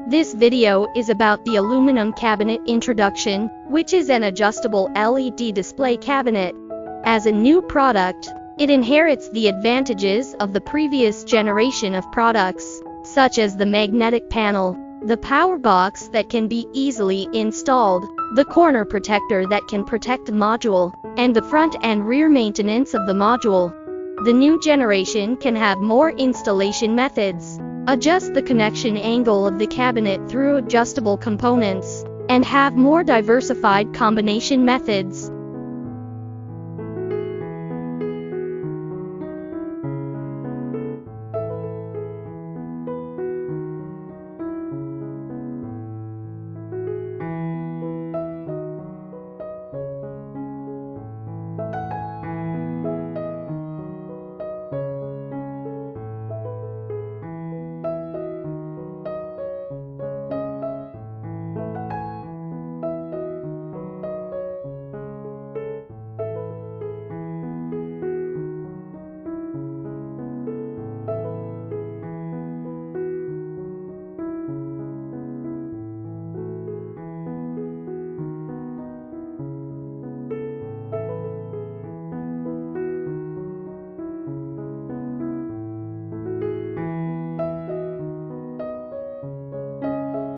This video is about the aluminum cabinet introduction, which is an adjustable LED display cabinet. As a new product, it inherits the advantages of the previous generation of products, such as the magnetic panel, the power box that can be easily installed, the corner protector that can protect the module, and the front and rear maintenance of the module. The new generation can have more installation methods, adjust the connection angle of the cabinet through adjustable components, and have more diversified combination methods.